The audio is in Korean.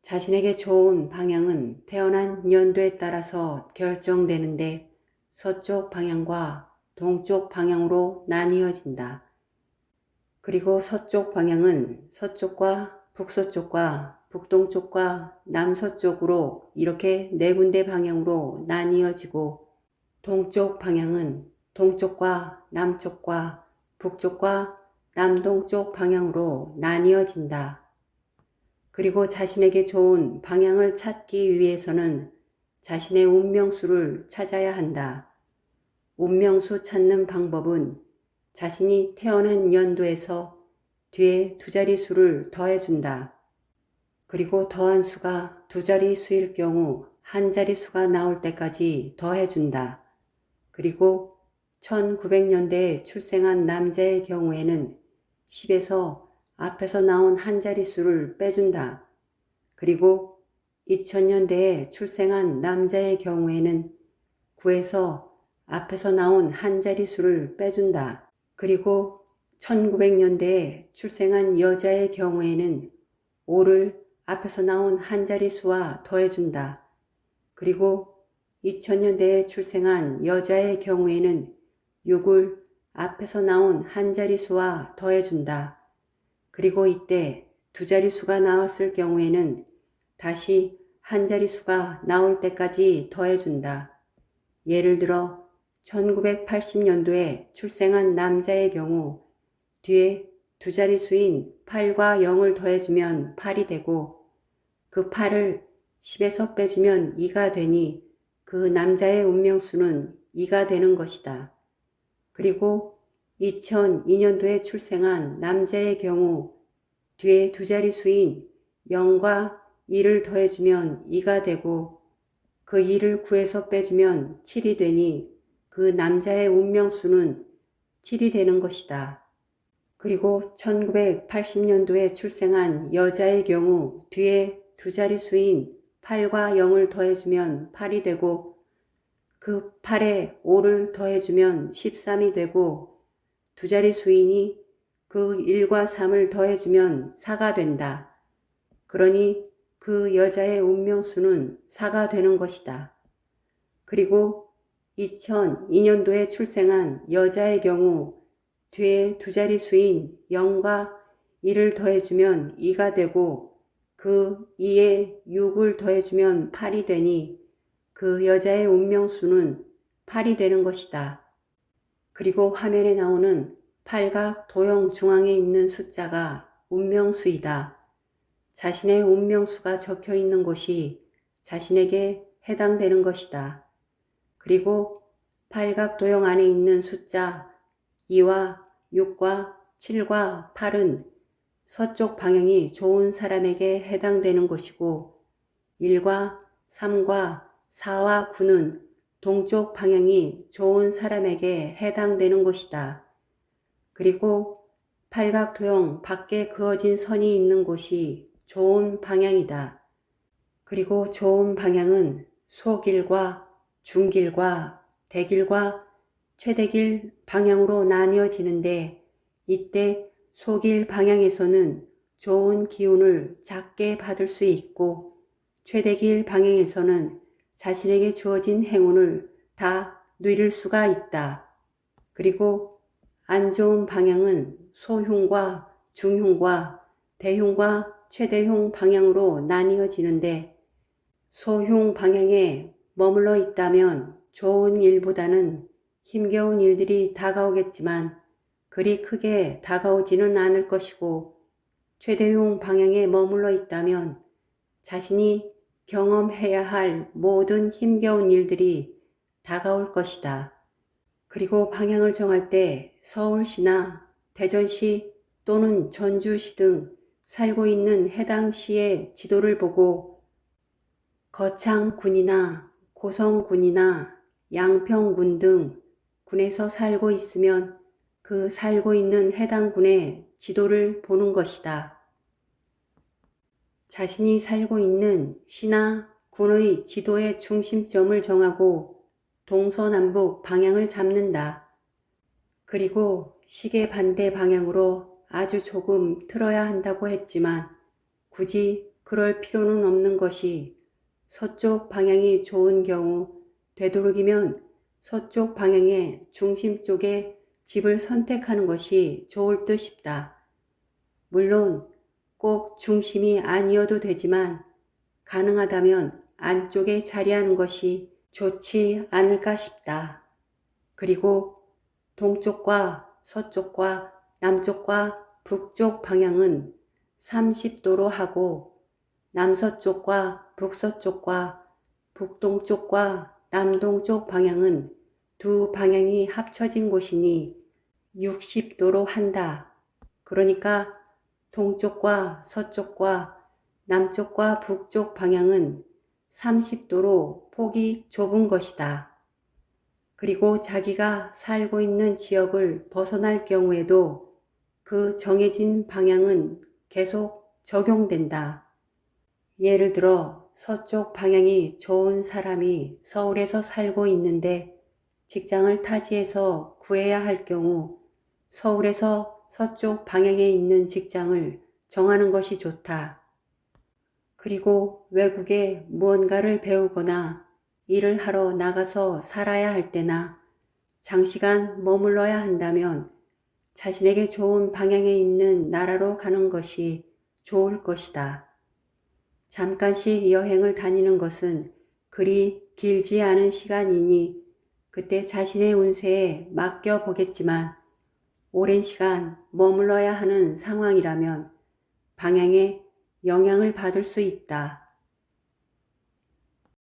자신에게 좋은 방향은 태어난 연도에 따라서 결정되는데 서쪽 방향과 동쪽 방향으로 나뉘어진다. 그리고 서쪽 방향은 서쪽과 북서쪽과 북동쪽과 남서쪽으로 이렇게 네 군데 방향으로 나뉘어지고, 동쪽 방향은 동쪽과 남쪽과 북쪽과 남동쪽 방향으로 나뉘어진다. 그리고 자신에게 좋은 방향을 찾기 위해서는 자신의 운명수를 찾아야 한다. 운명수 찾는 방법은 자신이 태어난 연도에서 뒤에 두 자릿수를 더해준다. 그리고 더한 수가 두 자릿수일 경우 한 자릿수가 나올 때까지 더해준다. 그리고 1900년대에 출생한 남자의 경우에는 10에서 앞에서 나온 한 자릿수를 빼준다. 그리고 2000년대에 출생한 남자의 경우에는 9에서 앞에서 나온 한 자릿수를 빼준다. 그리고 1900년대에 출생한 여자의 경우에는 5를 앞에서 나온 한 자릿수와 더해준다. 그리고 2000년대에 출생한 여자의 경우에는 6을 앞에서 나온 한 자릿수와 더해준다. 그리고 이때 두 자릿수가 나왔을 경우에는 다시 한 자릿수가 나올 때까지 더해준다. 예를 들어 1980년도에 출생한 남자의 경우 뒤에 두 자릿수인 8과 0을 더해주면 8이 되고, 그 8을 10에서 빼주면 2가 되니 그 남자의 운명수는 2가 되는 것이다. 그리고 2002년도에 출생한 남자의 경우 뒤에 두 자릿수인 0과 2를 더해주면 2가 되고, 그 2를 9에서 빼주면 7이 되니 그 남자의 운명수는 7이 되는 것이다. 그리고 1980년도에 출생한 여자의 경우 뒤에 두 자릿수인 8과 0을 더해주면 8이 되고, 그 8에 5를 더해주면 13이 되고, 두 자릿수이니 그 1과 3을 더해주면 4가 된다. 그러니 그 여자의 운명수는 4가 되는 것이다. 그리고 2002년도에 출생한 여자의 경우 뒤에 두 자릿수인 0과 1을 더해주면 2가 되고, 그 2에 6을 더해주면 8이 되니 그 여자의 운명수는 8이 되는 것이다. 그리고 화면에 나오는 팔각 도형 중앙에 있는 숫자가 운명수이다. 자신의 운명수가 적혀 있는 곳이 자신에게 해당되는 것이다. 그리고 팔각 도형 안에 있는 숫자 2와 6과 7과 8은 서쪽 방향이 좋은 사람에게 해당되는 것이고, 1과 3과 4와 9는 동쪽 방향이 좋은 사람에게 해당되는 것이다. 그리고 팔각 도형 밖에 그어진 선이 있는 곳이 좋은 방향이다. 그리고 좋은 방향은 소길과 중길과 대길과 최대길 방향으로 나뉘어지는데, 이때 소길 방향에서는 좋은 기운을 작게 받을 수 있고, 최대길 방향에서는 자신에게 주어진 행운을 다 누릴 수가 있다. 그리고 안 좋은 방향은 소흉과 중흉과 대흉과 최대흉 방향으로 나뉘어지는데, 소흉 방향에 머물러 있다면 좋은 일보다는 힘겨운 일들이 다가오겠지만 그리 크게 다가오지는 않을 것이고, 최대흉 방향에 머물러 있다면 자신이 경험해야 할 모든 힘겨운 일들이 다가올 것이다. 그리고 방향을 정할 때 서울시나 대전시 또는 전주시 등 살고 있는 해당 시의 지도를 보고 거창군이나 고성군이나 양평군 등 군에서 살고 있으면 그 살고 있는 해당 군의 지도를 보는 것이다. 자신이 살고 있는 시나 군의 지도의 중심점을 정하고 동서남북 방향을 잡는다. 그리고 시계 반대 방향으로 아주 조금 틀어야 한다고 했지만 굳이 그럴 필요는 없는 것이 서쪽 방향이 좋은 경우 되도록이면 서쪽 방향의 중심 쪽에 집을 선택하는 것이 좋을 듯 싶다. 물론 꼭 중심이 아니어도 되지만 가능하다면 안쪽에 자리하는 것이 좋지 않을까 싶다. 그리고 동쪽과 서쪽과 남쪽과 북쪽 방향은 30도로 하고 남서쪽과 북서쪽과 북동쪽과 남동쪽 방향은 두 방향이 합쳐진 곳이니 60도로 한다. 그러니까 동쪽과 서쪽과 남쪽과 북쪽 방향은 30도로 폭이 좁은 것이다. 그리고 자기가 살고 있는 지역을 벗어날 경우에도 그 정해진 방향은 계속 적용된다. 예를 들어 서쪽 방향이 좋은 사람이 서울에서 살고 있는데 직장을 타지에서 구해야 할 경우 서울에서 서쪽 방향에 있는 직장을 정하는 것이 좋다. 그리고 외국에 무언가를 배우거나 일을 하러 나가서 살아야 할 때나 장시간 머물러야 한다면 자신에게 좋은 방향에 있는 나라로 가는 것이 좋을 것이다. 잠깐씩 여행을 다니는 것은 그리 길지 않은 시간이니 그때 자신의 운세에 맡겨보겠지만 오랜 시간 머물러야 하는 상황이라면 방향에 영향을 받을 수 있다.